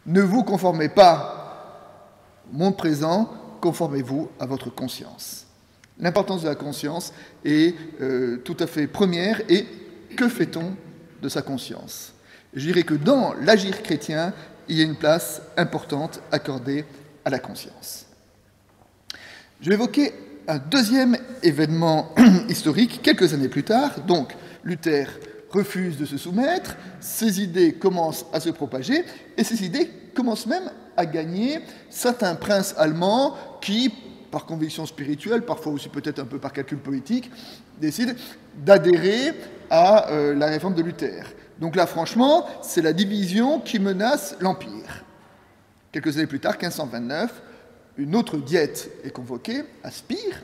Ne vous conformez pas au monde présent, conformez-vous à votre conscience. L'importance de la conscience est tout à fait première, et que fait-on de sa conscience? Je dirais que dans l'agir chrétien, il y a une place importante accordée à la conscience. Je vais évoquer un deuxième événement historique, quelques années plus tard. Donc, Luther refuse de se soumettre, ses idées commencent à se propager, et ces idées commencent même à gagner certains princes allemands qui, par conviction spirituelle, parfois aussi peut-être un peu par calcul politique, décident d'adhérer à la réforme de Luther. Donc là, franchement, c'est la division qui menace l'Empire. Quelques années plus tard, 1529, une autre diète est convoquée à Spire,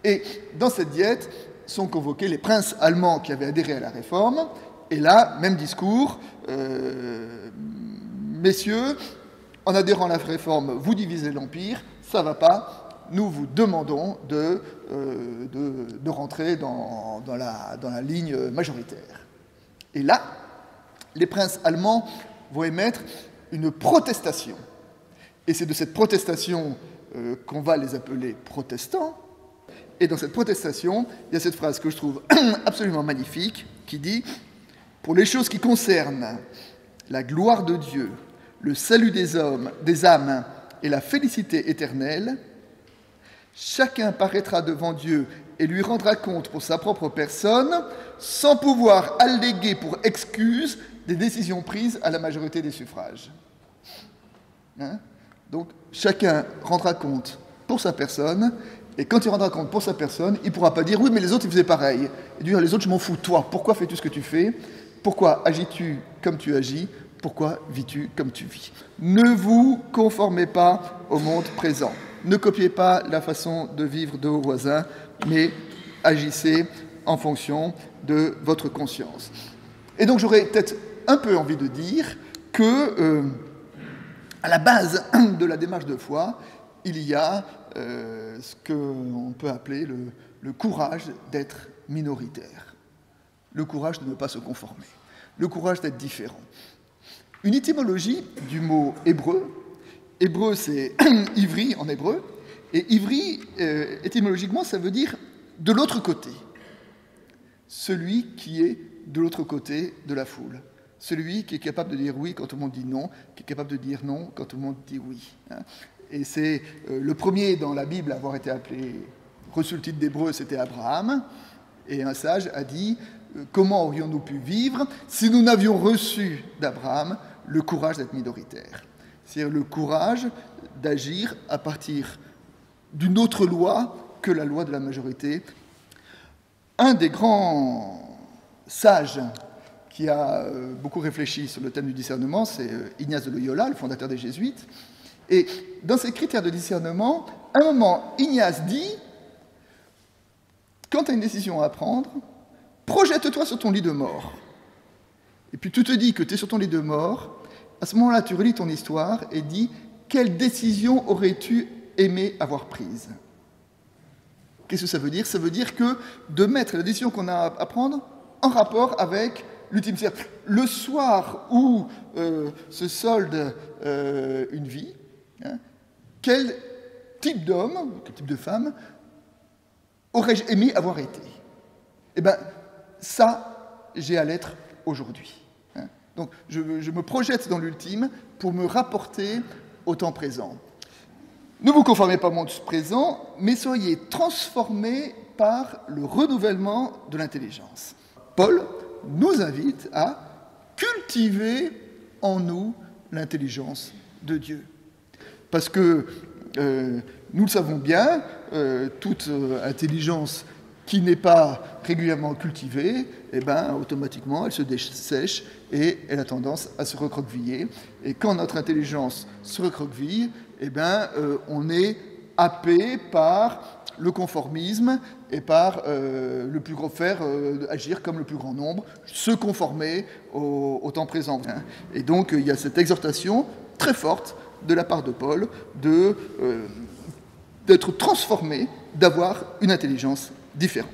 et dans cette diète sont convoqués les princes allemands qui avaient adhéré à la réforme, et là, même discours, messieurs, en adhérant à la réforme, vous divisez l'Empire, ça ne va pas, nous vous demandons de rentrer dans la ligne majoritaire. Et là, les princes allemands vont émettre une protestation. Et c'est de cette protestation qu'on va les appeler protestants. Et dans cette protestation, il y a cette phrase que je trouve absolument magnifique, qui dit « Pour les choses qui concernent la gloire de Dieu, le salut des hommes, des âmes et la félicité éternelle, chacun paraîtra devant Dieu et lui rendra compte pour sa propre personne, sans pouvoir alléguer pour excuse des décisions prises à la majorité des suffrages. » Donc, chacun rendra compte pour sa personne, et quand il rendra compte pour sa personne, il ne pourra pas dire « Oui, mais les autres, ils faisaient pareil. » Et dire « Les autres, je m'en fous. Toi, pourquoi fais-tu ce que tu fais? Pourquoi agis-tu comme tu agis? Pourquoi vis-tu comme tu vis ?» Ne vous conformez pas au monde présent. Ne copiez pas la façon de vivre de vos voisins, mais agissez en fonction de votre conscience. Et donc, j'aurais peut-être un peu envie de dire que, à la base de la démarche de foi, il y a ce qu'on peut appeler le courage d'être minoritaire, le courage de ne pas se conformer, le courage d'être différent. Une étymologie du mot hébreu, hébreu c'est ivri en hébreu, et ivri, étymologiquement, ça veut dire de l'autre côté, celui qui est de l'autre côté de la foule. Celui qui est capable de dire oui quand tout le monde dit non, qui est capable de dire non quand tout le monde dit oui. Et c'est le premier dans la Bible à avoir été appelé, reçu le titre d'hébreu, c'était Abraham. Et un sage a dit comment aurions-nous pu vivre si nous n'avions reçu d'Abraham le courage d'être minoritaire. C'est-à-dire le courage d'agir à partir d'une autre loi que la loi de la majorité. Un des grands sages qui a beaucoup réfléchi sur le thème du discernement, c'est Ignace de Loyola, le fondateur des Jésuites. Et dans ses critères de discernement, à un moment, Ignace dit, quand tu as une décision à prendre, projette-toi sur ton lit de mort. Et puis tu te dis que tu es sur ton lit de mort, à ce moment-là, tu relis ton histoire et dis, quelle décision aurais-tu aimé avoir prise? Qu'est-ce que ça veut dire? Ça veut dire que de mettre la décision qu'on a à prendre en rapport avec l'ultime. C'est-à-dire, le soir où se solde une vie, quel type d'homme, quel type de femme aurais-je aimé avoir été? Eh bien, ça, j'ai à l'être aujourd'hui. Donc, je me projette dans l'ultime pour me rapporter au temps présent. Ne vous conformez pas au monde présent, mais soyez transformés par le renouvellement de l'intelligence. Paul nous invite à cultiver en nous l'intelligence de Dieu. Parce que, nous le savons bien, toute intelligence qui n'est pas régulièrement cultivée, eh ben, automatiquement, elle se dessèche et elle a tendance à se recroqueviller. Et quand notre intelligence se recroqueville, eh ben, on est happé par le conformisme et par le plus gros agir comme le plus grand nombre, se conformer au temps présent. Et donc, il y a cette exhortation très forte de la part de Paul d'être transformé, d'avoir une intelligence différente.